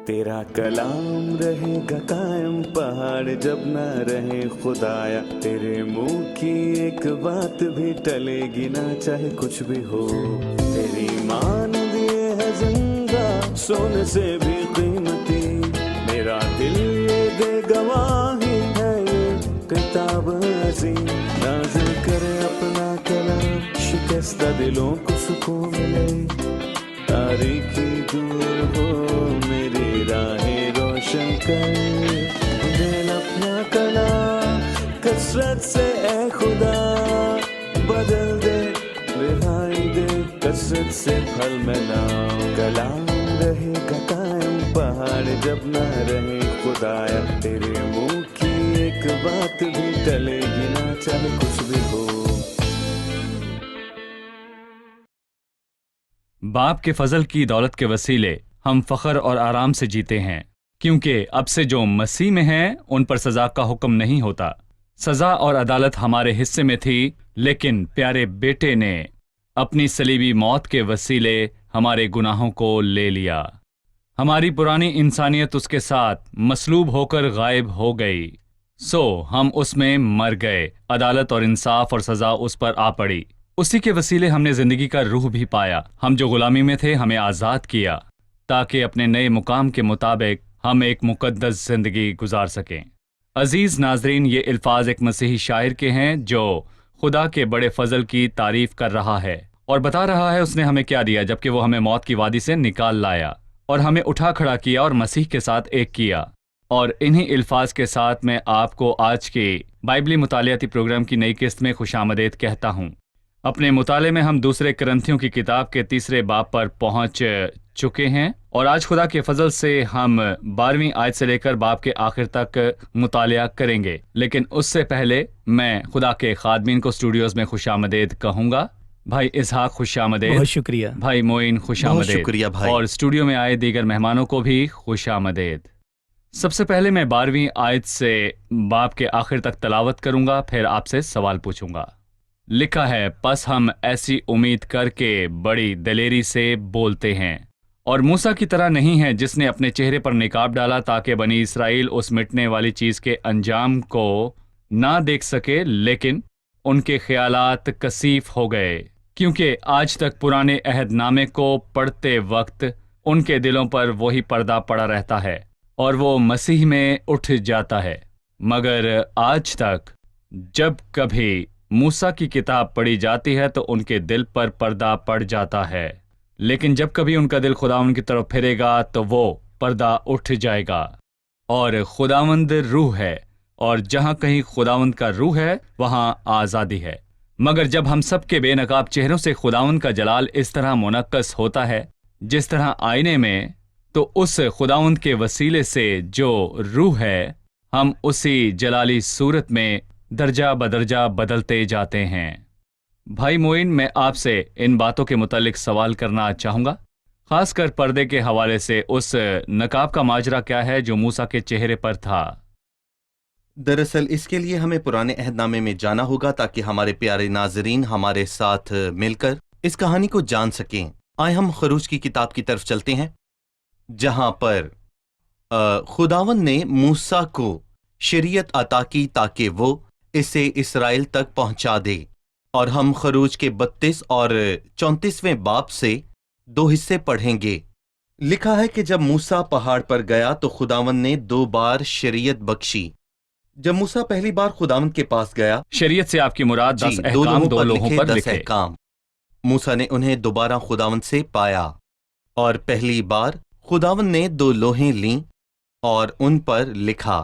तेरा कलाम रहेगा कायम पहाड़ जब ना रहे खुदाया, तेरे मुंह की एक बात भी टलेगी ना चाहे कुछ भी हो। तेरी मान दिए है जिंदा सोने से भी कीमती, मेरा दिल ये दे गवाही है ये किताब अजीम। नाज़िल करे अपना कलाम, शिकस्ता दिलों को सुकून मिले, तारीखी दूर हो मेरी राहें रोशन कर। दिल अपना कलाम कसरत से ए खुदा बदल दे, रिहाई दे कसरत से फल में नाम। कलाम रहेगा कायम पहाड़ जब ना रहे खुदाया, तेरे मुंह की एक बात भी टलेगी ना चाहे कुछ भी हो। बाप के फजल की दौलत के वसीले हम फख्र और आराम से जीते हैं, क्योंकि अब से जो मसीह में हैं उन पर सजा का हुक्म नहीं होता। सजा और अदालत हमारे हिस्से में थी, लेकिन प्यारे बेटे ने अपनी सलीबी मौत के वसीले हमारे गुनाहों को ले लिया। हमारी पुरानी इंसानियत उसके साथ मसलूब होकर गायब हो गई, सो हम उसमें मर गए। अदालत और इंसाफ और सजा उस पर आ पड़ी। उसी के वसीले हमने जिंदगी का रूह भी पाया। हम जो गुलामी में थे हमें आज़ाद किया, ताकि अपने नए मुकाम के मुताबिक हम एक मुकद्दस जिंदगी गुजार सकें। अजीज नाजरीन, ये अल्फाज एक मसीही शायर के हैं जो खुदा के बड़े फजल की तारीफ कर रहा है और बता रहा है उसने हमें क्या दिया, जबकि वो हमें मौत की वादी से निकाल लाया और हमें उठा खड़ा किया और मसीह के साथ एक किया। और इन्हीं अल्फाज के साथ मैं आपको आज के बाइबली मुतालियाती प्रोग्राम की नई किस्त में खुशामदीद कहता हूँ। अपने मुताले में हम दूसरे करंथियों की किताब के 3 बाब पर पहुंच चुके हैं और आज खुदा के फजल से हम 12वीं आयत से लेकर बाब के आखिर तक मुतालिया करेंगे। लेकिन उससे पहले मैं खुदा के खादमीन को स्टूडियोज में खुशामदीद कहूंगा। भाई इसहाक खुशामदीद। बहुत शुक्रिया। भाई मोइन खुशामदीद। बहुत शुक्रिया भाई। और स्टूडियो में आए दीगर मेहमानों को भी खुशामदीद। सबसे पहले मैं 12वीं आयत से बाब के आखिर तक तलावत करूंगा, फिर आपसे सवाल पूछूंगा। लिखा है, पस हम ऐसी उम्मीद करके बड़ी दलेरी से बोलते हैं और मूसा की तरह नहीं है जिसने अपने चेहरे पर निकाब डाला ताकि बनी इसराइल उस मिटने वाली चीज के अंजाम को ना देख सके, लेकिन उनके ख्यालात कसीफ हो गए, क्योंकि आज तक पुराने अहदनामे को पढ़ते वक्त उनके दिलों पर वही पर्दा पड़ा रहता है और वो मसीह में उठ जाता है। मगर आज तक जब कभी मूसा की किताब पढ़ी जाती है तो उनके दिल पर पर्दा पड़ जाता है, लेकिन जब कभी उनका दिल खुदावंद की तरफ फिरेगा तो वो पर्दा उठ जाएगा। और खुदावंद रूह है और जहाँ कहीं खुदावंद का रूह है वहाँ आज़ादी है। मगर जब हम सब के बेनकाब चेहरों से खुदावंद का जलाल इस तरह मुनक्कस होता है जिस तरह आईने में, तो उस खुदावंद के वसीले से जो रूह है हम उसी जलाली सूरत में दर्जा बदर्जा बदलते जाते हैं। भाई मोइन, मैं आपसे इन बातों के मुतालिक सवाल करना चाहूँगा, खासकर पर्दे के हवाले से। उस नकाब का माजरा क्या है जो मूसा के चेहरे पर था? दरअसल इसके लिए हमें पुराने अहदनामे में जाना होगा ताकि हमारे प्यारे नाजरीन हमारे साथ मिलकर इस कहानी को जान सकें। आए हम खरूज की किताब की तरफ चलते हैं, जहां पर खुदावन ने मूसा को शरीयत अता की ताकि वो इसे इसराइल तक पहुंचा दे। और हम खरूज के 32 और 34वें बाब से 2 हिस्से पढ़ेंगे। लिखा है कि जब मूसा पहाड़ पर गया तो खुदावन ने 2 बार शरीयत बख्शी। जब मूसा पहली बार खुदावन के पास गया, शरीयत से आपकी मुराद 10 अहकाम 2 लोगों पर 10 लिखे। अहकाम। मूसा ने उन्हें दोबारा खुदावन से पाया और पहली बार खुदावन ने 2 लोहें लीं और उन पर लिखा।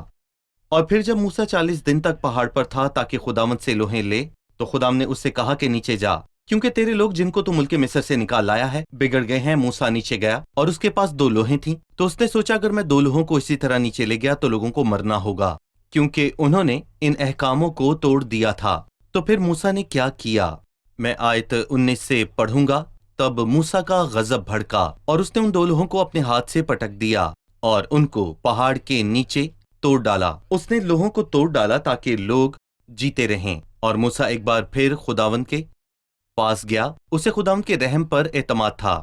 और फिर जब मूसा 40 दिन तक पहाड़ पर था ताकि खुदावंद से लोहें ले, तो खुदावंद ने उससे कहा कि नीचे जा, क्योंकि तेरे लोग जिनको तू मुल्क मिस्र से निकाल लाया है बिगड़ गए हैं। मूसा नीचे गया और उसके पास 2 लोहें थीं, तो उसने सोचा अगर मैं 2 लोहों को इसी तरह नीचे ले गया तो लोगों को मरना होगा, क्योंकि उन्होंने इन अहकामों को तोड़ दिया था। तो फिर मूसा ने क्या किया, मैं आयत 19 से पढ़ूंगा। तब मूसा का गजब भड़का और उसने उन 2 लोहों को अपने हाथ से पटक दिया और उनको पहाड़ के नीचे तोड़ डाला। उसने लोहों को तोड़ डाला ताकि लोग जीते रहें। और मूसा एक बार फिर खुदावंद के पास गया। उसे खुदावंद के रहम पर एतमाद था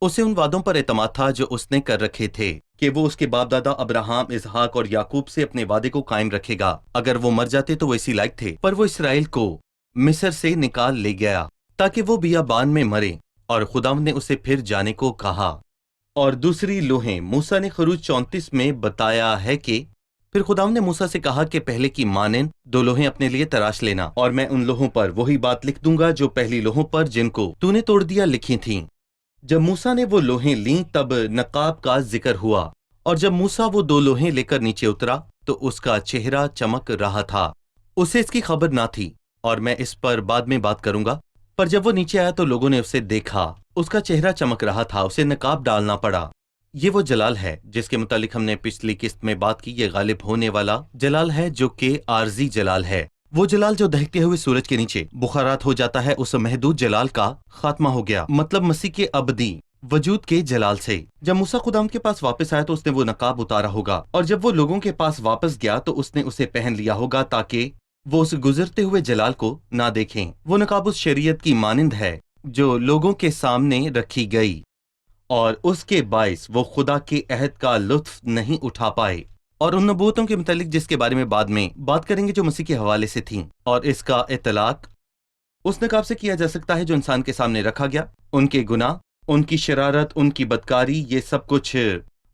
उसे उन वादों पर एतमाद था जो उसने कर रखे थे कि वो उसके बाप दादा अब्राहम, इसहाक और याकूब से अपने वादे को कायम रखेगा। अगर वो मर जाते तो वो इसी लायक थे, पर वो इसराइल को मिस्र से निकाल ले गया ताकि वो बियाबान में मरे, और खुदावंद ने उसे फिर जाने को कहा। और दूसरी लोहें, मूसा ने खरूज 34 में बताया है कि फिर खुदावंद ने मूसा से कहा कि पहले की मानन 2 लोहें अपने लिए तराश लेना, और मैं उन लोहों पर वही बात लिख दूंगा जो पहली लोहों पर जिनको तूने तोड़ दिया लिखी थीं। जब मूसा ने वो लोहें लीं तब नकाब का जिक्र हुआ, और जब मूसा वो 2 लोहें लेकर नीचे उतरा तो उसका चेहरा चमक रहा था। उसे इसकी खबर ना थी, और मैं इस पर बाद में बात करूंगा। पर जब वो नीचे आया तो लोगों ने उसे देखा, उसका चेहरा चमक रहा था, उसे नकाब डालना पड़ा। ये वो जलाल है जिसके मुतालिक हमने पिछली किस्त में बात की। ये गालिब होने वाला जलाल है जो कि आर्जी जलाल है। वो जलाल जो दहकते हुए सूरज के नीचे बुखारात हो जाता है, उस महदूद जलाल का खात्मा हो गया, मतलब मसीह के अबदी वजूद के जलाल से। जब मूसा खुदावंद के पास वापस आया तो उसने वो नकाब उतारा होगा, और जब वो लोगों के पास वापस गया तो उसने उसे पहन लिया होगा ताकि वो उस गुजरते हुए जलाल को ना देखें। वो नकाब उस शरीयत की मानिंद है जो लोगों के सामने रखी गई, और उसके बाइस वो खुदा के अहद का लुत्फ नहीं उठा पाए, और उन नबूतों के मुतालिक जिसके बारे में बाद में बात करेंगे जो मसीह के हवाले से थीं। और इसका इतलाक उस नकाब से किया जा सकता है जो इंसान के सामने रखा गया। उनके गुनाह, उनकी शरारत, उनकी बदकारी, ये सब कुछ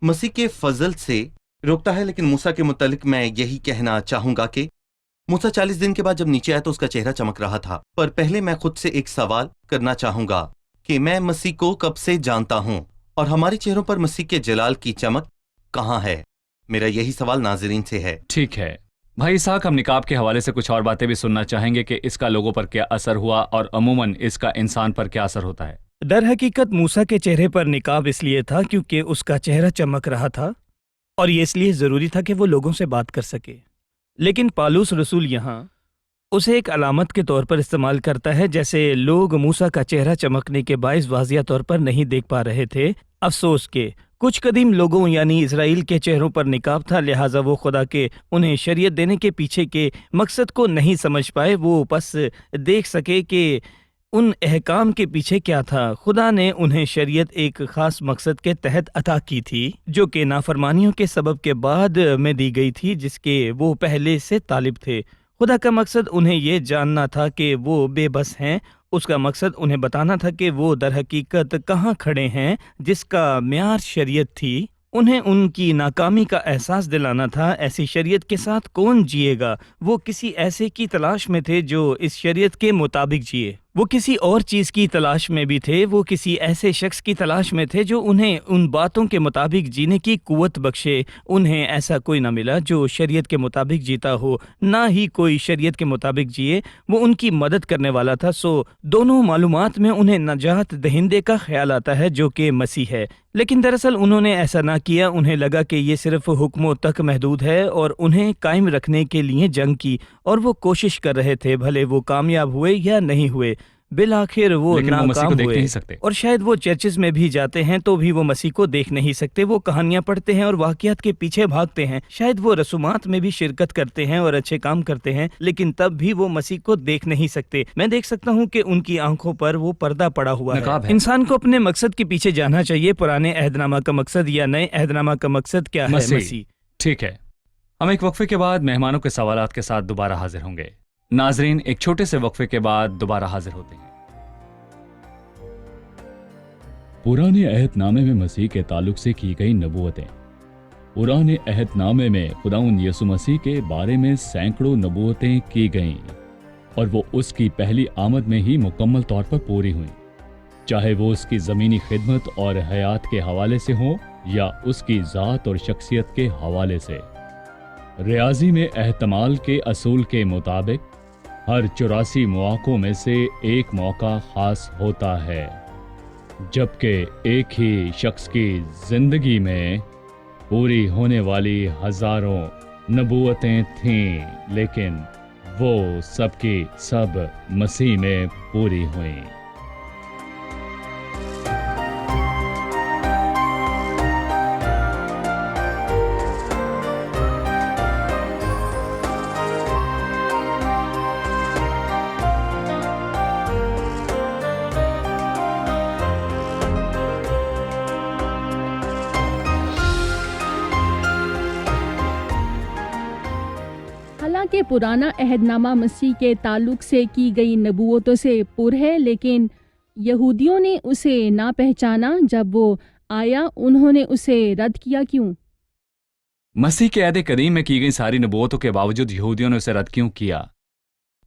मसीह के फजल से रोकता है। लेकिन मूसा के मुतालिक मैं यही कहना चाहूंगा कि मूसा 40 दिन के बाद जब नीचे आया तो उसका चेहरा चमक रहा था। पर पहले मैं खुद से एक सवाल करना चाहूंगा कि मैं मसीह को कब से जानता हूं, और हमारे चेहरों पर मसीह के जलाल की चमक कहाँ है? मेरा यही सवाल नाजरीन से है। ठीक है भाई इसहाक, हम निकाब के हवाले से कुछ और बातें भी सुनना चाहेंगे कि इसका लोगों पर क्या असर हुआ और अमूमन इसका इंसान पर क्या असर होता है। दर हकीकत मूसा के चेहरे पर निकाब इसलिए था क्योंकि उसका चेहरा चमक रहा था, और ये इसलिए ज़रूरी था कि वो लोगों से बात कर सके। लेकिन पालूस रसूल यहाँ उसे एक अलामत के तौर पर इस्तेमाल करता है, जैसे लोग मूसा का चेहरा चमकने के बाइस वाज़िया तौर पर नहीं देख पा रहे थे। अफसोस के कुछ कदीम लोगों यानी इजराइल के चेहरों पर निकाब था, लिहाजा वो खुदा के उन्हें शरीयत देने के पीछे के मकसद को नहीं समझ पाए। वो बस देख सके कि उन अहकाम के पीछे क्या था। खुदा ने उन्हें शरीयत एक खास मकसद के तहत अता की थी, जो कि नाफरमानियों के सबब के बाद में दी गई थी, जिसके वो पहले से तालिब थे। खुदा का मकसद उन्हें ये जानना था कि वो बेबस हैं। उसका मकसद उन्हें बताना था कि वो दर हकीकत कहाँ खड़े हैं, जिसका म्यार शरीयत थी। उन्हें उनकी नाकामी का एहसास दिलाना था। ऐसी शरीयत के साथ कौन जिएगा? वो किसी ऐसे की तलाश में थे जो इस शरीयत के मुताबिक जिए। वो किसी और चीज़ की तलाश में भी थे। वो किसी ऐसे शख्स की तलाश में थे जो उन्हें उन बातों के मुताबिक जीने की कुव्वत बख्शे। उन्हें ऐसा कोई ना मिला जो शरीयत के मुताबिक जीता हो, ना ही कोई शरीयत के मुताबिक जिए। वो उनकी मदद करने वाला था। सो दोनों मालूमात में उन्हें नजात दहिंदे का ख्याल आता है जो कि मसीह है, लेकिन दरअसल उन्होंने ऐसा ना किया। उन्हें लगा कि ये सिर्फ हुक्मों तक महदूद है और उन्हें कायम रखने के लिए जंग की, और वो कोशिश कर रहे थे, भले वो कामयाब हुए या नहीं हुए। बिलाखिर वो नाकाम हुए। और शायद वो चर्चेस में भी जाते हैं तो भी वो मसीह को देख नहीं सकते। वो कहानियां पढ़ते हैं और वाक़ियात के पीछे भागते हैं। शायद वो रसूमात में भी शिरकत करते हैं और अच्छे काम करते हैं, लेकिन तब भी वो मसीह को देख नहीं सकते। मैं देख सकता हूँ कि उनकी आंखों पर वो पर्दा पड़ा हुआ है। इंसान को अपने मकसद के पीछे जाना चाहिए। पुराने अहदनामा का मकसद या नए अहदनामा का मकसद क्या है? मसीह। ठीक है, हम एक वक्फे के बाद मेहमानों के सवालात के साथ दोबारा हाजिर होंगे। नाजरीन, एक छोटे से वक्फे के बाद दोबारा हाजिर होते हैं। पुराने अहदनामे में मसीह के ताल्लुक से की गई नबूवतें। पुराने अहदनामे में खुदावंद यीशु मसीह के बारे में सैकड़ों नबूवतें की गईं, और वो उसकी पहली आमद में ही मुकम्मल तौर पर पूरी हुई, चाहे वो उसकी ज़मीनी खिदमत और हयात के हवाले से हो या उसकी ज़ात और शख्सियत के हवाले से। रियाजी में एहतमाल के असूल के मुताबिक हर 84 मौक़ों में से एक मौका ख़ास होता है, जबकि एक ही शख्स की जिंदगी में पूरी होने वाली हजारों नबूवतें थीं, लेकिन वो सबकी सब मसीह में पूरी हुईं। कि पुराना अहदनामा मसीह के ताल्लुक से की गई नबूवतों से पुर है, लेकिन यहूदियों ने उसे ना पहचाना। जब वो आया उन्होंने उसे रद्द किया, क्यों? मसीह के अहद कदीम में की गई सारी नबूवतों के बावजूद यहूदियों ने उसे रद्द क्यों किया?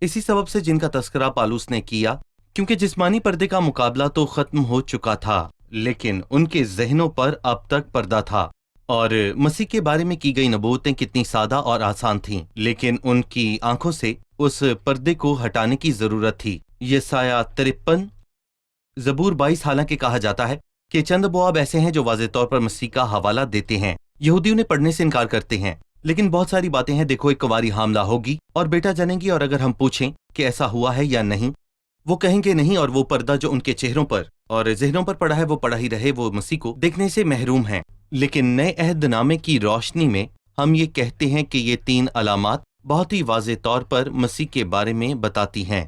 इसी सबब से जिनका तस्करा पालूस ने किया, क्योंकि जिस्मानी पर्दे का मुकाबला तो खत्म हो चुका था, लेकिन उनके जहनों पर अब तक पर्दा था। और मसीह के बारे में की गई नबूवतें कितनी सादा और आसान थीं, लेकिन उनकी आंखों से उस पर्दे को हटाने की जरूरत थी। यसाया 53, जबूर 22। हालांकि कहा जाता है कि चंद अबवाब ऐसे हैं जो वाज़ेह तौर पर मसीह का हवाला देते हैं। यहूदी उन्हें पढ़ने से इनकार करते हैं, लेकिन बहुत सारी बातें हैं। देखो, एक कुंवारी हामला होगी और बेटा जनेगी, और अगर हम पूछें कि ऐसा हुआ है या नहीं, वो कहेंगे नहीं, और वो पर्दा जो उनके चेहरों पर और जहनों पर पड़ा है वो पड़ा ही रहे, वो मसीह को देखने से महरूम हैं। लेकिन नए अहदनामे की रोशनी में हम ये कहते हैं कि ये 3 अलामात बहुत ही वाज़ेह तौर पर मसीह के बारे में बताती हैं।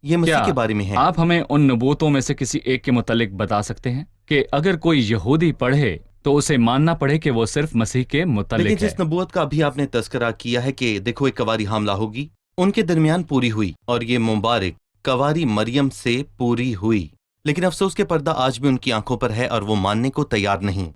ये मसीह के बारे में है। आप हमें उन नबूवतों में से किसी एक के मुतालिक बता सकते हैं कि अगर कोई यहूदी पढ़े तो उसे मानना पड़े कि वो सिर्फ मसीह के मुतालिक है? लेकिन जिस नबूवत का अभी आपने तस्करा किया है कि देखो एक कवारी हामला होगी, उनके दरमियान पूरी हुई, और ये मुबारक कवारी मरियम से पूरी हुई। लेकिन अफसोस के पर्दा आज भी उनकी आंखों पर है और वो मानने को तैयार नहीं,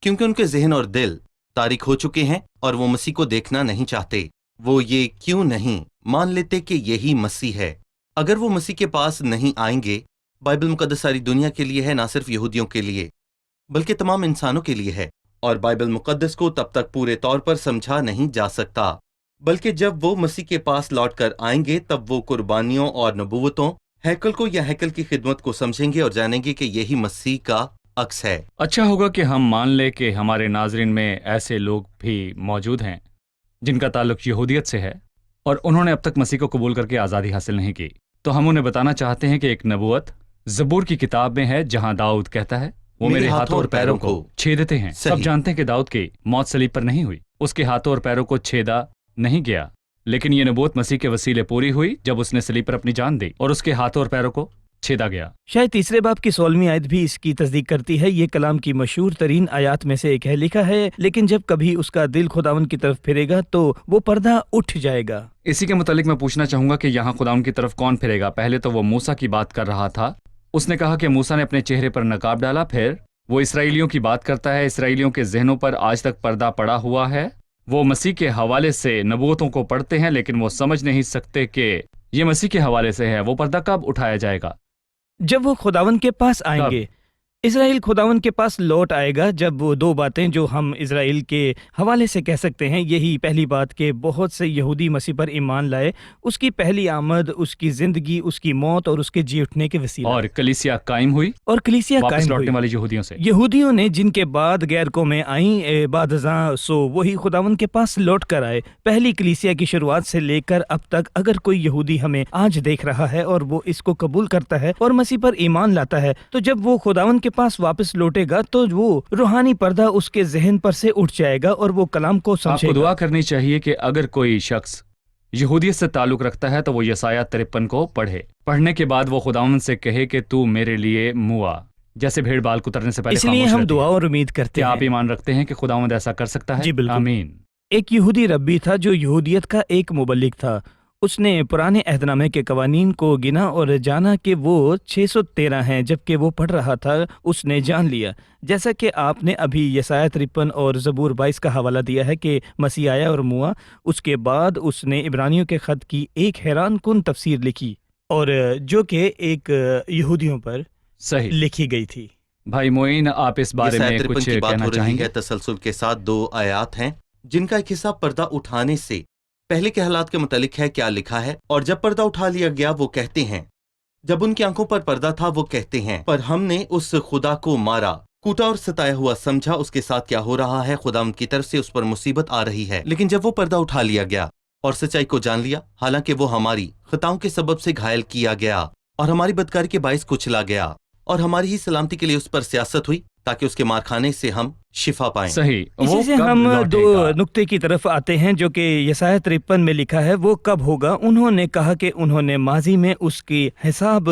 क्योंकि उनके जहन और दिल तारिक हो चुके हैं और वो मसीह को देखना नहीं चाहते। वो ये क्यों नहीं मान लेते कि यही मसीह है? अगर वो मसीह के पास नहीं आएंगे, बाइबल मुकद्दस सारी दुनिया के लिए है, ना सिर्फ यहूदियों के लिए बल्कि तमाम इंसानों के लिए है। और बाइबल मुकद्दस को तब तक पूरे तौर पर समझा नहीं जा सकता, बल्कि जब वो मसीह के पास लौट कर आएंगे तब वो कुर्बानियों और नबूवतों, हैकल को या हैकल की खिदमत को समझेंगे और जानेंगे कि यही मसीह का अक्स है। अच्छा होगा कि हम मान लें कि हमारे नाजरीन में ऐसे लोग भी मौजूद हैं जिनका ताल्लुक यहूदियत से है और उन्होंने अब तक मसीह को कबूल करके आज़ादी हासिल नहीं की। तो हम उन्हें बताना चाहते हैं कि एक नबूवत ज़बूर की किताब में है जहां दाऊद कहता है, वो मेरे हाथों और पैरों को छेदते हैं। सब जानते हैं कि दाऊद की मौत सलीब पर नहीं हुई, उसके हाथों और पैरों को छेदा नहीं गया, लेकिन ये नबूवत मसीह के वसीले पूरी हुई जब उसने सलीब पर अपनी जान दी और उसके हाथों और पैरों को छेदा गया। शायद तीसरे बाब की 16वीं आयत भी इसकी तस्दीक करती है। ये कलाम की मशहूर तरीन आयात में से एक है। लिखा है, लेकिन जब कभी उसका दिल खुदावन की तरफ फिरेगा तो वो पर्दा उठ जाएगा। इसी के मुतालिक मैं पूछना चाहूंगा कि यहाँ खुदावन की तरफ कौन फिरेगा? पहले तो वो मूसा की बात कर रहा था, उसने कहा कि मूसा ने अपने चेहरे पर नकाब डाला। फिर वो इसराइलियों की बात करता है, इसराइलियों के जहनों पर आज तक पर्दा पड़ा हुआ है। वो मसीह के हवाले से नबूवतों को पढ़ते हैं, लेकिन वो समझ नहीं सकते कि ये मसीह के हवाले से है। वो पर्दा कब उठाया जाएगा? जब वो खुदावन के पास आएंगे। इज़राइल खुदावन के पास लौट आएगा। जब वो दो बातें जो हम इज़राइल के हवाले से कह सकते हैं, यही पहली बात कि बहुत से यहूदी मसीह पर ईमान लाए, उसकी पहली आमद, उसकी जिंदगी, उसकी मौत और उसके जी उठने के वसीले, और कलीसिया कायम हुई, और कलीसिया कायम लौटने हुई वाले यहूदियों से। यहूदियों ने जिनके बाद गैर कौमें आई बादज़ां, सो वही खुदावन के पास लौट कर आए। पहली कलीसिया की शुरुआत से लेकर अब तक अगर कोई यहूदी हमें आज देख रहा है और वो इसको कबूल करता है और मसीह पर ईमान लाता है, तो जब वो खुदावन के पास वापस लौटेगा तो वो रूहानी पर्दा उसके जहन पर से उठ जाएगा और वो कलाम को समझेगा। आपको दुआ करनी चाहिए कि अगर कोई शख्स यहूदियत से ताल्लुक रखता है तो वो यसाया 53 को पढ़े। पढ़ने के बाद वो खुदावन से कहे कि तू मेरे लिए मुआ, जैसे भेड़ बाल कुतरने से पहले। इसलिए हम दुआ और उम्मीद करते हैं। आप ईमान रखते हैं कि खुदावंद ऐसा कर सकता है? जी बिल्कुल, आमीन। एक यहूदी रब्बी था जो यहूदियत का एक मुबल्लिग था। उसने पुराने अहदनामे के कवानीन को गिना और जाना कि वो 613 हैं। जबकि वो पढ़ रहा था उसने जान लिया, जैसा कि आपने अभी यसाया 53 और ज़बूर 22 का हवाला दिया है कि मसीह आया और मुआ। उसके बाद उसने इब्रानियों के ख़त की एक हैरान कुन तफसीर लिखी, और जो कि एक यहूदियों पर सही लिखी गई थी। भाई मोइन, आप इस बारे में कुछ कहना चाहेंगे? तसलसल के साथ 2 आयात हैं जिनका एक हिस्सा पर्दा उठाने से पहले के हालात के मुतालिक है। क्या लिखा है? और जब पर्दा उठा लिया गया, वो कहते हैं, जब उनकी आंखों पर पर्दा था, वो कहते हैं, पर हमने उस खुदा को मारा, कूटा और सताया हुआ समझा। उसके साथ क्या हो रहा है? खुदा की तरफ से उस पर मुसीबत आ रही है। लेकिन जब वो पर्दा उठा लिया गया और सच्चाई को जान लिया, हालांकि वो हमारी खताओं के सबब से घायल किया गया और हमारी बदकारी के बाइस कुचला गया, और हमारी ही सलामती के लिए उस पर सियासत हुई ताकि उसके मारखाने से हम शिफा पाएं। सही, इसी से कब हम दो लौटेगा? नुक्ते की तरफ आते हैं जो कि यसाया 53 में लिखा है। वो कब होगा? उन्होंने कहा कि उन्होंने माजी में उसकी हिसाब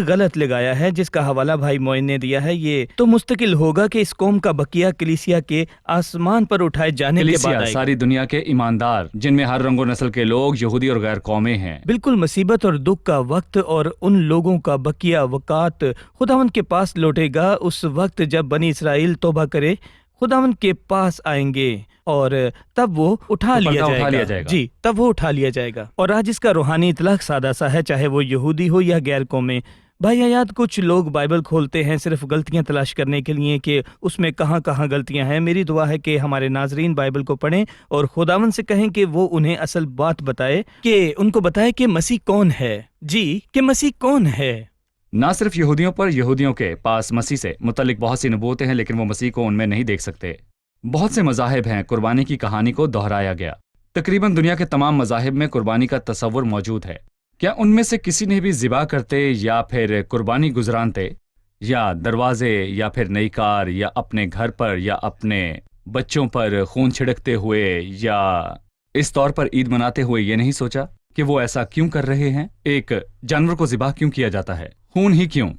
गलत लगाया है, जिसका हवाला भाई मोइन ने दिया है। ये तो मुस्तकिल होगा कि इस कौम का बकिया कलीसिया के आसमान पर उठाए जाने के बाद कलीसिया आएगा। सारी दुनिया के ईमानदार, जिनमें हर रंगो नस्ल के लोग, यहूदी और गैर कौमें हैं। बिल्कुल मुसीबत और दुख का वक्त, और उन लोगों का बकिया वक़ात खुदावंद के पास लौटेगा। उस वक्त जब बनी इसराइल तौबा करे, खुदावंद के पास आएंगे और तब वो उठा तो लिया पर्दा जाएगा। जी, तब वो उठा लिया जाएगा। और आज इसका रूहानी इतलाक सादा सा है, चाहे वो यहूदी हो या गैर कौमें। भाई आयात, कुछ लोग बाइबल खोलते हैं सिर्फ गलतियां तलाश करने के लिए कि उसमें कहाँ कहाँ गलतियां हैं। मेरी दुआ है कि हमारे नाजरीन बाइबल को पढ़ें और खुदावंद से कहें कि वो उन्हें असल बात बताए, कि उनको बताए कि मसीह कौन है। जी, कि मसीह कौन है। ना सिर्फ यहूदियों पर, यहूदियों के पास मसीह से मुतल्लिक बहुत सी नबूवतें हैं, लेकिन वो मसीह को उनमें नहीं देख सकते। बहुत से मज़ाहिब हैं, कुर्बानी की कहानी को दोहराया गया। तकरीबन दुनिया के तमाम मज़ाहिब में कुर्बानी का तसव्वुर मौजूद है। क्या उनमें से किसी ने भी ज़िबा करते या फिर कुर्बानी गुजरानते, या दरवाजे, या फिर नई कार, या अपने घर पर या अपने बच्चों पर खून छिड़कते हुए, या इस तौर पर ईद मनाते हुए ये नहीं सोचा कि वो ऐसा क्यों कर रहे हैं? एक जानवर को ज़िबा क्यों किया जाता है? खून ही क्यों?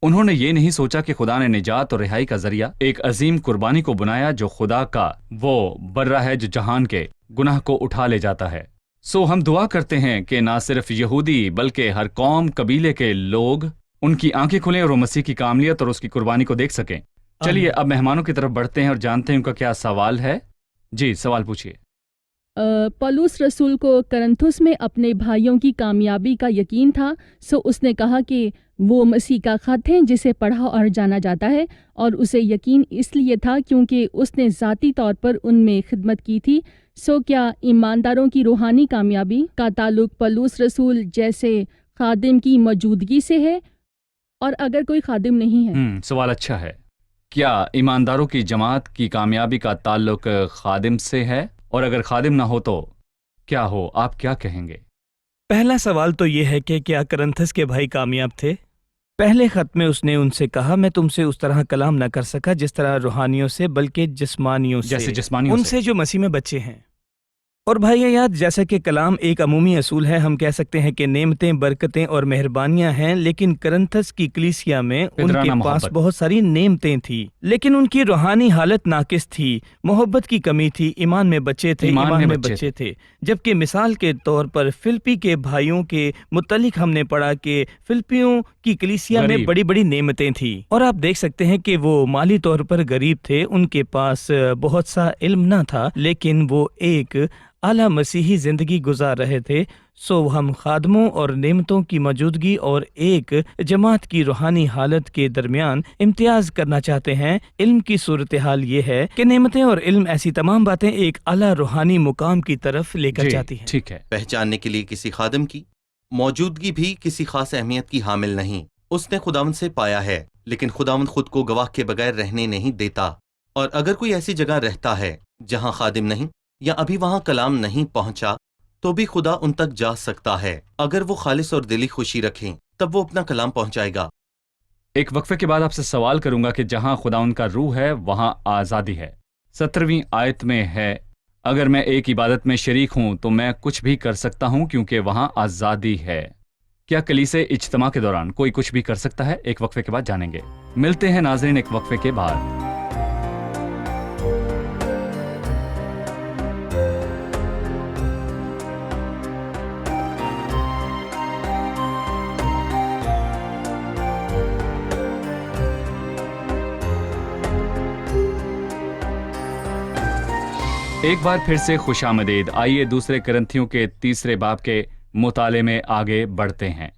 उन्होंने ये नहीं सोचा कि खुदा ने निजात और रिहाई का जरिया एक अजीम कुर्बानी को बनाया, जो खुदा का वो बर्रा है जो जहान के गुनाह को उठा ले जाता है। सो हम दुआ करते हैं कि ना सिर्फ यहूदी बल्कि हर कौम, कबीले के लोग, उनकी आंखें खुलें और वो मसीह की कामलियत और उसकी कुर्बानी को देख सकें। चलिए अब मेहमानों की तरफ बढ़ते हैं और जानते हैं उनका क्या सवाल है। जी, सवाल पूछिए। पौलुस रसूल को करंथुस में अपने भाइयों की कामयाबी का यकीन था, सो उसने कहा कि वो मसीह का ख़त है जिसे पढ़ा और जाना जाता है, और उसे यकीन इसलिए था क्योंकि उसने ज़ाती तौर पर उनमें खिदमत की थी। सो क्या ईमानदारों की रूहानी कामयाबी का ताल्लुक पौलुस रसूल जैसे खादिम की मौजूदगी से है, और अगर कोई खादिम नहीं है? सवाल अच्छा है। क्या ईमानदारों की जमात की कामयाबी का ताल्लुक खादिम से है, और अगर खादिम ना हो तो क्या हो? आप क्या कहेंगे? पहला सवाल तो ये है कि क्या करंथस के भाई कामयाब थे? पहले खत में उसने उनसे कहा, मैं तुमसे उस तरह कलाम न कर सका जिस तरह रूहानियों से, बल्कि जिस्मानियों से, जैसे जिस्मानियों से। उनसे जो मसीह में बच्चे हैं। और भाई याद, जैसा कि कलाम एक अमूमी असूल है, हम कह सकते हैं कि नेमतें, बरकतें और मेहरबानियां हैं, लेकिन करंथस की कलीसिया में उनके पास बहुत सारी नेमतें थी, लेकिन उनकी रूहानी हालत नाकिस थी। मोहब्बत की कमी थी, ईमान में बच्चे थे, ईमान में बच्चे थे। जबकि मिसाल के तौर पर फिलिप्पी के भाइयों के मुतल्लिक हमने पढ़ा कि फिलिप्पियों की कलीसिया में बड़ी बड़ी नेमतें थी, और आप देख सकते हैं कि वो माली तौर पर गरीब थे, उनके पास बहुत सा इल्म न था, लेकिन वो एक आला मसीही जिंदगी गुजार रहे थे। सो हम खादमों और नेमतों की मौजूदगी और एक जमात की रूहानी हालत के दरमियान इम्तियाज करना चाहते हैं। इल्म की सूरत हाल ये है कि नेमतें और इल्म ऐसी तमाम बातें एक आला रूहानी मुकाम की तरफ लेकर जाती हैं। ठीक है। पहचानने के लिए किसी खादिम की मौजूदगी भी किसी खास अहमियत की हामिल नहीं। उसने खुदावंद से पाया है, लेकिन खुदावंद खुद को गवाह के बगैर रहने नहीं देता। और अगर कोई ऐसी जगह रहता है जहां खादिम नहीं, या अभी वहां कलाम नहीं पहुंचा, तो भी खुदा उन तक जा सकता है। अगर वो खालिस और दिली खुशी रखें, तब वो अपना कलाम पहुंचाएगा। एक वक्फे के बाद आपसे सवाल करूंगा कि जहां खुदा उनका रूह है वहां आज़ादी है। 17वीं आयत में है, अगर मैं एक इबादत में शरीक हूं तो मैं कुछ भी कर सकता हूं क्योंकि वहां आज़ादी है। क्या कलीसे इज्तिमा के दौरान कोई कुछ भी कर सकता है? एक वक्फे के बाद जानेंगे। मिलते हैं नाज़रीन एक वक्फे के बाद। एक बार फिर से खुशामदीद। आइए दूसरे करंथियों के 3 बाब के मुताले में आगे बढ़ते हैं।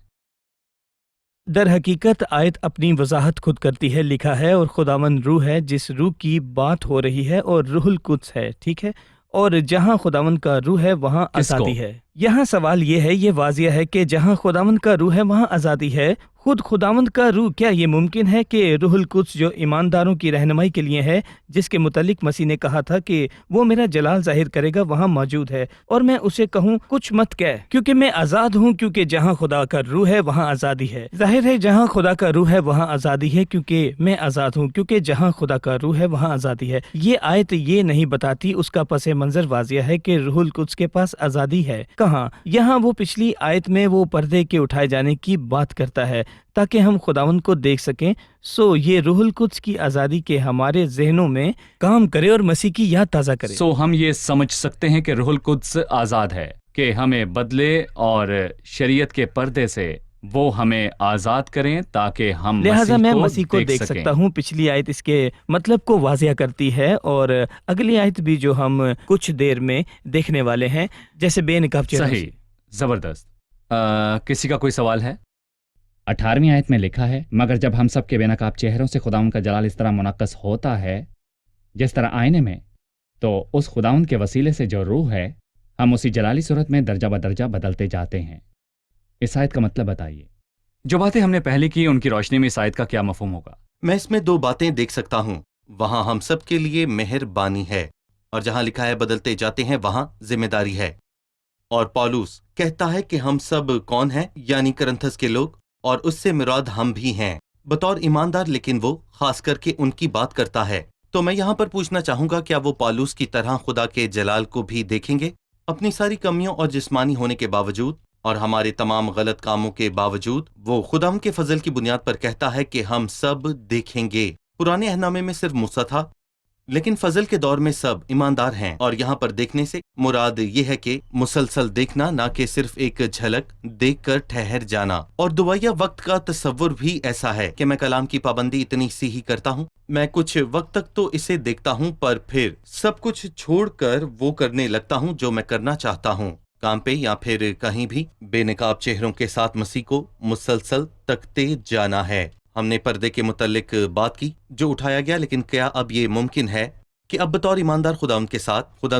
दर हकीकत आयत अपनी वजाहत खुद करती है। लिखा है, और खुदावंद रूह है, जिस रूह की बात हो रही है, और रूहुल कुद्स है। ठीक है, और जहां खुदावंद का रूह है वहां आज़ादी है। यहाँ सवाल ये है, ये वाजिया है कि जहां खुदावंद का रूह है वहां आज़ादी है। खुद खुदावंद का रूह, क्या ये मुमकिन है कि रूहुल कुद्स जो ईमानदारों की रहनुमाई के लिए है, जिसके मुतालिक मसीह ने कहा था कि वो मेरा जलाल जाहिर करेगा, वहाँ मौजूद है और मैं उसे कहूँ कुछ मत कह, क्योंकि मैं आज़ाद हूँ, क्योंकि जहाँ खुदा का रूह है वहाँ आज़ादी है। जाहिर है जहाँ खुदा का रूह है वहाँ आज़ादी है, क्योंकि मैं आज़ाद हूँ, क्योंकि जहाँ खुदा का रूह है वहाँ आज़ादी है। ये आयत ये नहीं बताती, उसका पस मंज़र वाज़िया है कि रूहुल कुद्स के पास आज़ादी है। कहाँ? यहाँ वो पिछली आयत में वो पर्दे के उठाए जाने की बात करता है ताकि हम खुदावंद को देख सकें। सो ये रूहुल कुद्स की आज़ादी के हमारे जहनों में काम करे और मसीह की याद ताज़ा करे। सो हम ये समझ सकते हैं कि रूहुल कुद्स आज़ाद है कि हमें बदले और शरीयत के पर्दे से वो हमें आज़ाद करें ताकि हम लिहाजा मैं मसीह मसीह को देख सकता हूँ। पिछली आयत इसके मतलब को वाज़िया करती है और अगली आयत भी जो हम कुछ देर में देखने वाले हैं, जैसे बेनकाब चेहरों से। सही, जबरदस्त। किसी का कोई सवाल है? 18वीं आयत में लिखा है, मगर जब हम सब के बेनकाब चेहरों से खुदावन का जलाल इस तरह मुनक्कस होता है जिस तरह आईने में, तो उस खुदावन के वसीले से जो रूह है, हम उसी जलाली सूरत में दर्जा बदर्जा बदलते जाते हैं। इस आयत का मतलब बताइए। जो बातें हमने पहले की उनकी रोशनी में इस आयत का क्या मफहूम होगा? मैं इसमें दो बातें देख सकता हूँ। वहां हम सब के लिए मेहरबानी है और जहां लिखा है बदलते जाते हैं वहां जिम्मेदारी है। और पौलुस कहता है कि हम सब कौन हैं, यानी करंथस के लोग, और उससे मुराद हम भी हैं बतौर ईमानदार, लेकिन वो खास करके उनकी बात करता है। तो मैं यहाँ पर पूछना चाहूंगा, क्या वो पौलुस की तरह खुदा के जलाल को भी देखेंगे? अपनी सारी कमियों और जिस्मानी होने के बावजूद और हमारे तमाम गलत कामों के बावजूद वो खुदाम के फजल की बुनियाद पर कहता है कि हम सब देखेंगे। पुराने अहदनामे में सिर्फ मूसा था, लेकिन फजल के दौर में सब ईमानदार हैं। और यहाँ पर देखने से मुराद ये है कि मुसलसल देखना, ना कि सिर्फ एक झलक देखकर ठहर जाना। और दुआया वक्त का तस्वुर भी ऐसा है कि मैं कलाम की पाबंदी इतनी सी ही करता हूँ। मैं कुछ वक्त तक तो इसे देखता हूँ, पर फिर सब कुछ छोड़कर वो करने लगता हूँ जो मैं करना चाहता हूँ, काम पे या फिर कहीं भी। बेनकाब चेहरों के साथ मसीह को मुसलसल तकते जाना है। हमने पर्दे के मुतल्लिक बात की जो उठाया गया, लेकिन क्या अब ये मुमकिन है कि अब बतौर ईमानदार खुदा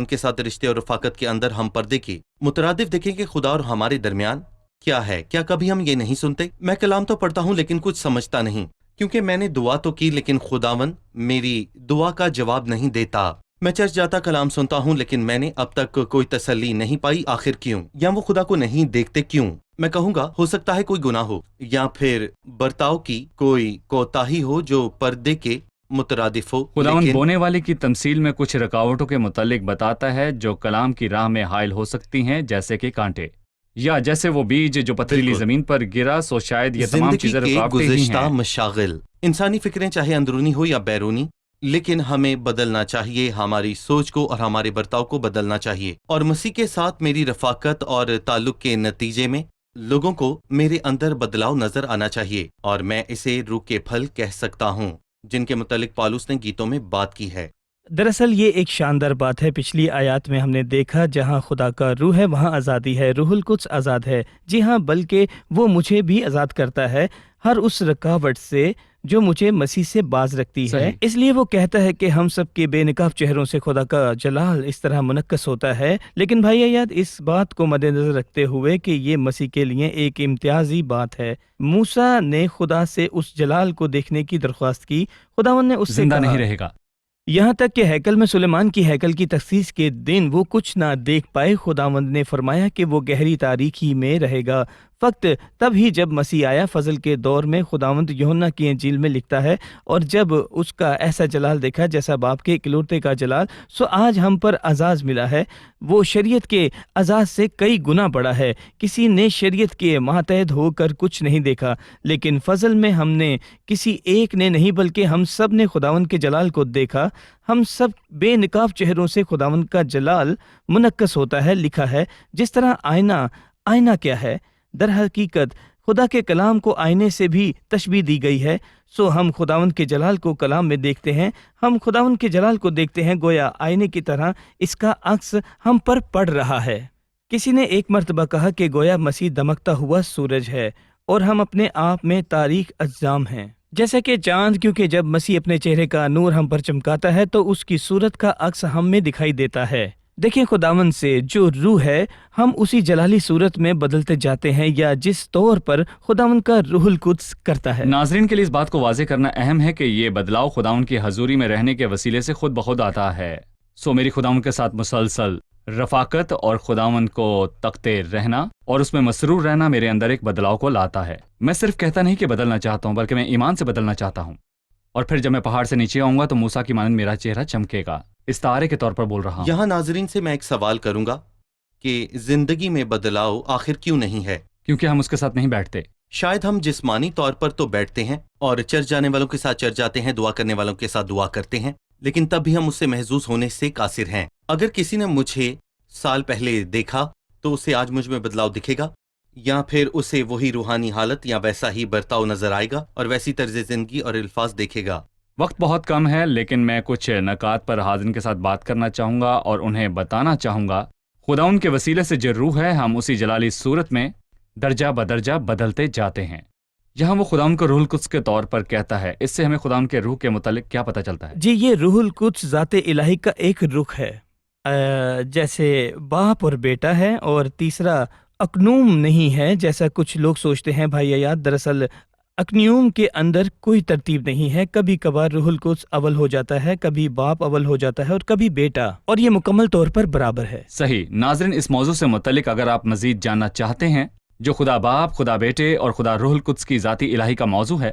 के साथ रिश्ते और रफाकत के अंदर हम पर्दे की मुतरादिफ देखें कि खुदा और हमारे दरमियान क्या है? क्या कभी हम ये नहीं सुनते? मैं कलाम तो पढ़ता हूँ लेकिन कुछ समझता नहीं, क्योंकि मैंने दुआ तो की लेकिन खुदावन मेरी दुआ का जवाब नहीं देता। मैं चर्च जाता, कलाम सुनता हूँ, लेकिन मैंने अब तक कोई तसल्ली नहीं पाई। आखिर क्यों? या वो खुदा को नहीं देखते क्यों? मैं कहूँगा हो सकता है कोई गुनाह हो या फिर बर्ताव की कोई कोताही हो जो पर्दे के मुतरादिफ हो। खुदावन बोने वाले की तमसील में कुछ रुकावटों के मुतालिक बताता है जो कलाम की राह में हायल हो सकती हैं, जैसे कि कांटे, या जैसे वो बीज जो पथरीली जमीन पर गिरा। सो शायद ये तमाम चीजें रुकावटें ही हैं। मशागिल, इंसानी फिक्रें चाहे अंदरूनी हो या बैरूनी, लेकिन हमें बदलना चाहिए। हमारी सोच को और हमारे बर्ताव को बदलना चाहिए। और मसीह के साथ मेरी रफाकत और ताल्लुक के नतीजे में लोगों को मेरे अंदर बदलाव नजर आना चाहिए। और मैं इसे रूह के फल कह सकता हूँ, जिनके मुतालिक पौलुस ने गीतों में बात की है। दरअसल ये एक शानदार बात है। पिछली आयत में हमने देखा जहाँ खुदा का रूह है वहाँ आज़ादी है, रूहुल कुद्स आज़ाद है। जी हाँ, बल्कि वो मुझे भी आज़ाद करता है हर उस रुकावट से जो मुझे मसीह से बाज रखती है। इसलिए वो कहता है कि हम सब के बेनकाब चेहरों से खुदा का जलाल इस तरह मुनक्कस होता है। लेकिन भाई याद इस बात को मद्देनजर रखते हुए कि ये मसीह के लिए एक इम्तियाजी बात है। मूसा ने खुदा से उस जलाल को देखने की दरख्वास्त की, खुदावन ने उससे जिंदा कहा, नहीं रहेगा। यहाँ तक कि हैकल में सुलेमान की हैकल की तखसीस के दिन वो कुछ ना देख पाए। खुदावंद ने फरमाया कि वो गहरी तारीकी में रहेगा। वक्त तब ही जब मसीह आया। फजल के दौर में खुदावंद यूहन्ना की इंजील में लिखता है, और जब उसका ऐसा जलाल देखा जैसा बाप के इकलौते का जलाल, सो आज हम पर अजाज मिला है। वो शरीयत के अजाज से कई गुना बड़ा है। किसी ने शरीयत के मातहत होकर कुछ नहीं देखा, लेकिन फजल में हमने किसी एक ने नहीं बल्कि हम सब ने खुदावंद के जलाल को देखा। हम सब बेनकाब चेहरों से खुदावंद का जलाल मुनक्कस होता है। लिखा है जिस तरह आईना क्या है, दर हकीकत खुदा के कलाम को आईने से भी तशबीह दी गई है। सो हम खुदावंद के जलाल को कलाम में देखते हैं। हम खुदावंद के जलाल को देखते हैं गोया आईने की तरह इसका अक्स हम पर पड़ रहा है। किसी ने एक मर्तबा कहा कि गोया मसीह दमकता हुआ सूरज है और हम अपने आप में तारीख अज्जाम हैं, जैसे कि चांद, क्योंकि जब मसीह अपने चेहरे का नूर हम पर चमकाता है तो उसकी सूरत का अक्स हम में दिखाई देता है। دیکھیں خداون سے جو روح ہے ہم اسی جلالی صورت میں بدلتے جاتے ہیں یا جس طور پر خداون کا روح القدس کرتا ہے۔ ناظرین کے لیے اس بات کو واضح کرنا اہم ہے کہ یہ بدلاؤ خداون کی حضوری میں رہنے کے وسیلے سے خود بخود آتا ہے۔ میری خداون کے ساتھ مسلسل رفاقت اور خداون کو تکتے رہنا اور اس میں مسرور رہنا میرے اندر ایک بدلاؤ کو لاتا ہے۔ میں صرف کہتا نہیں کہ بدلنا چاہتا ہوں، بلکہ میں ایمان سے بدلنا چاہتا ہوں۔ اور پھر جب میں پہاڑ سے نیچے آؤں گا تو موسیٰ کی مانند میرا چہرہ چمکے گا۔ استعارے کے طور پر بول رہا ہوں۔ یہاں ناظرین سے میں ایک سوال کروں گا کہ زندگی میں بدلاؤ آخر کیوں نہیں ہے؟ کیونکہ ہم اس کے ساتھ نہیں بیٹھتے۔ شاید ہم جسمانی طور پر تو بیٹھتے ہیں اور چرچ جانے والوں کے ساتھ چرچ جاتے ہیں، دعا کرنے والوں کے ساتھ دعا کرتے ہیں، لیکن تب بھی ہم اس سے محظوظ ہونے سے قاصر ہیں۔ اگر کسی نے مجھے سال پہلے دیکھا تو اسے آج مجھ میں بدلاؤ دکھے گا، یا پھر اسے وہی روحانی حالت یا ویسا ہی برتاؤ نظر آئے گا اور ویسی طرز زندگی اور الفاظ دیکھے گا۔ وقت بہت کم ہے، لیکن میں کچھ نکات پر حاضرین کے ساتھ بات کرنا چاہوں گا اور انہیں بتانا چاہوں گا خداون کے وسیلے سے جو روح ہے ہم اسی جلالی صورت میں درجہ بدرجہ بدلتے جاتے ہیں۔ یہاں وہ خداون کو روح القدس کے طور پر کہتا ہے۔ اس سے ہمیں خداون کے روح کے متعلق کیا پتہ چلتا ہے؟ جی، یہ روح القدس ذات الہی کا ایک رخ ہے، جیسے باپ اور بیٹا ہے، اور تیسرا اکنوم نہیں ہے جیسا کچھ لوگ سوچتے ہیں بھائی عیاد۔ دراصل اکنیوم کے اندر کوئی ترتیب نہیں ہے، کبھی کبھار روح القدس اول ہو جاتا ہے، کبھی باپ اول ہو جاتا ہے اور کبھی بیٹا، اور یہ مکمل طور پر برابر ہے۔ صحیح۔ ناظرین، اس موضوع سے متعلق اگر آپ مزید جاننا چاہتے ہیں جو خدا باپ، خدا بیٹے اور خدا روح القدس کی ذاتی الہی کا موضوع ہے،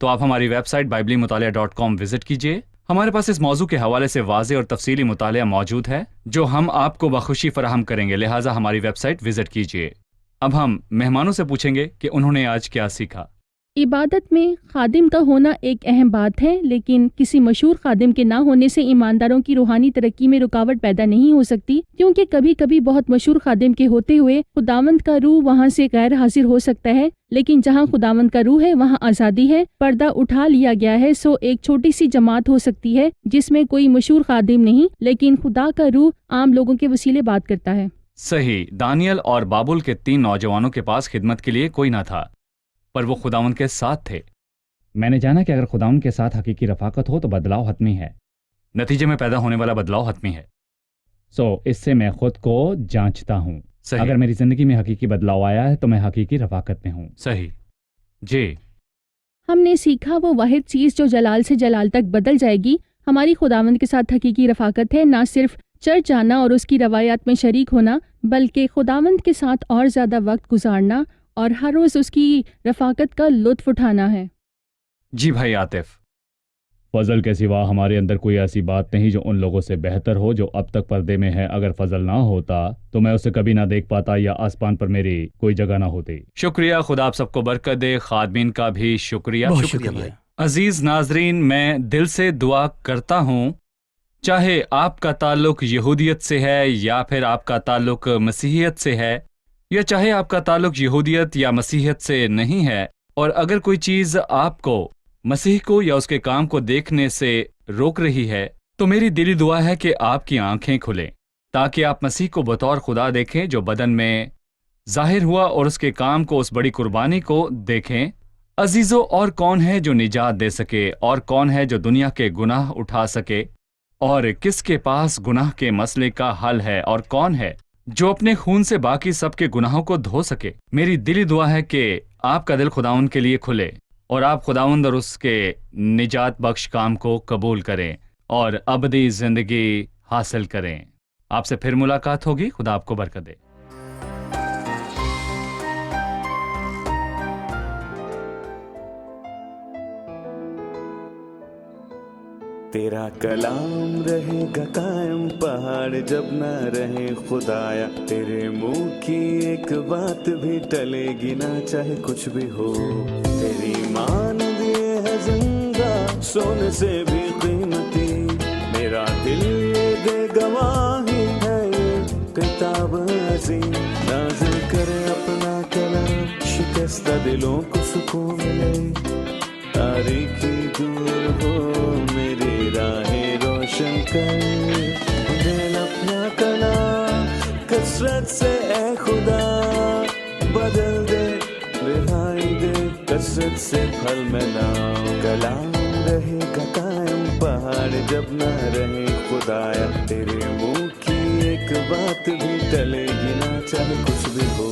تو آپ ہماری ویب سائٹ بائبلی مطالعہ.com وزٹ کیجئے۔ ہمارے پاس اس موضوع کے حوالے سے واضح اور تفصیلی مطالعہ موجود ہے جو ہم آپ کو بخوشی فراہم کریں گے، لہٰذا ہماری ویب سائٹ وزٹ کیجئے۔ اب ہم مہمانوں سے پوچھیں گے کہ انہوں نے آج کیا سیکھا۔ عبادت میں خادم کا ہونا ایک اہم بات ہے، لیکن کسی مشہور خادم کے نہ ہونے سے ایمانداروں کی روحانی ترقی میں رکاوٹ پیدا نہیں ہو سکتی، کیونکہ کبھی کبھی بہت مشہور خادم کے ہوتے ہوئے خداوند کا روح وہاں سے غیر حاضر ہو سکتا ہے، لیکن جہاں خداوند کا روح ہے وہاں آزادی ہے، پردہ اٹھا لیا گیا ہے۔ ایک چھوٹی سی جماعت ہو سکتی ہے جس میں کوئی مشہور خادم نہیں، لیکن خدا کا روح عام لوگوں کے وسیلے بات کرتا ہے۔ صحیح۔ دانیل اور بابل کے 3 نوجوانوں کے پاس خدمت کے لیے کوئی نہ تھا، پر وہ خداوند کے ساتھ تھے۔ میں نے جانا کہ اگر خداون کے ساتھ حقیقی رفاقت ہو تو بدلاؤ حتمی ہے۔ نتیجے میں پیدا ہونے والا بدلاؤ حتمی ہے۔ اس سے میں خود کو جانچتا ہوں۔ صحیح۔ اگر میری زندگی میں حقیقی بدلاؤ آیا ہے تو میں حقیقی رفاقت میں ہوں۔ صحیح۔ جی۔ ہم نے سیکھا وہ واحد چیز جو جلال سے جلال تک بدل جائے گی ہماری خداوند کے ساتھ حقیقی رفاقت ہے، نہ صرف چرچ جانا اور اس کی روایات میں شریک ہونا، بلکہ خداوند کے ساتھ اور زیادہ وقت گزارنا اور ہر روز اس کی رفاقت کا لطف اٹھانا ہے۔ جی بھائی عاطف۔ فضل کے سوا ہمارے اندر کوئی ایسی بات نہیں جو ان لوگوں سے بہتر ہو جو اب تک پردے میں ہے۔ اگر فضل نہ ہوتا تو میں اسے کبھی نہ دیکھ پاتا یا آسمان پر میری کوئی جگہ نہ ہوتی۔ شکریہ، خدا آپ سب کو برکت دے۔ خادمین کا بھی شکریہ۔ بہت شکریہ شکریہ۔ بھائی۔ عزیز ناظرین، میں دل سے دعا کرتا ہوں، چاہے آپ کا تعلق یہودیت سے ہے یا پھر آپ کا تعلق مسیحیت سے ہے، یا چاہے آپ کا تعلق یہودیت یا مسیحیت سے نہیں ہے، اور اگر کوئی چیز آپ کو مسیح کو یا اس کے کام کو دیکھنے سے روک رہی ہے، تو میری دلی دعا ہے کہ آپ کی آنکھیں کھلیں تاکہ آپ مسیح کو بطور خدا دیکھیں جو بدن میں ظاہر ہوا، اور اس کے کام کو، اس بڑی قربانی کو دیکھیں۔ عزیزو، اور کون ہے جو نجات دے سکے، اور کون ہے جو دنیا کے گناہ اٹھا سکے، اور کس کے پاس گناہ کے مسئلے کا حل ہے، اور کون ہے جو اپنے خون سے باقی سب کے گناہوں کو دھو سکے؟ میری دلی دعا ہے کہ آپ کا دل خداوند کے لیے کھلے اور آپ خداوند اور اس کے نجات بخش کام کو قبول کریں اور ابدی زندگی حاصل کریں۔ آپ سے پھر ملاقات ہوگی۔ خدا آپ کو برکت دے۔ تیرا کلام رہے گا قائم، پہاڑ جب نہ رہے خدایا، تیرے منہ کی ایک بات بھی ٹلے گی نہ، چاہے کچھ بھی ہو۔ تیری مانند یہ ہے زندہ، سونے سے بھی قیمتی، میرا دل یہ دے گواہی ہے، یہ کتاب عظیم نازل کرے اپنا کلام، شکستہ دلوں کو سکون ملے، تاریکی دور ہو میری راہیں روشن کر، دل اپنا کلام کثرت سے اے خدا بدل دے، رہائی دے کثرت سے پھل میں لاؤ۔ کلام رہے گا قائم، پہاڑ جب نہ رہے خدایا، تیرے منہ کی ایک एक बात भी टलेगी ना चाहे कुछ भी हो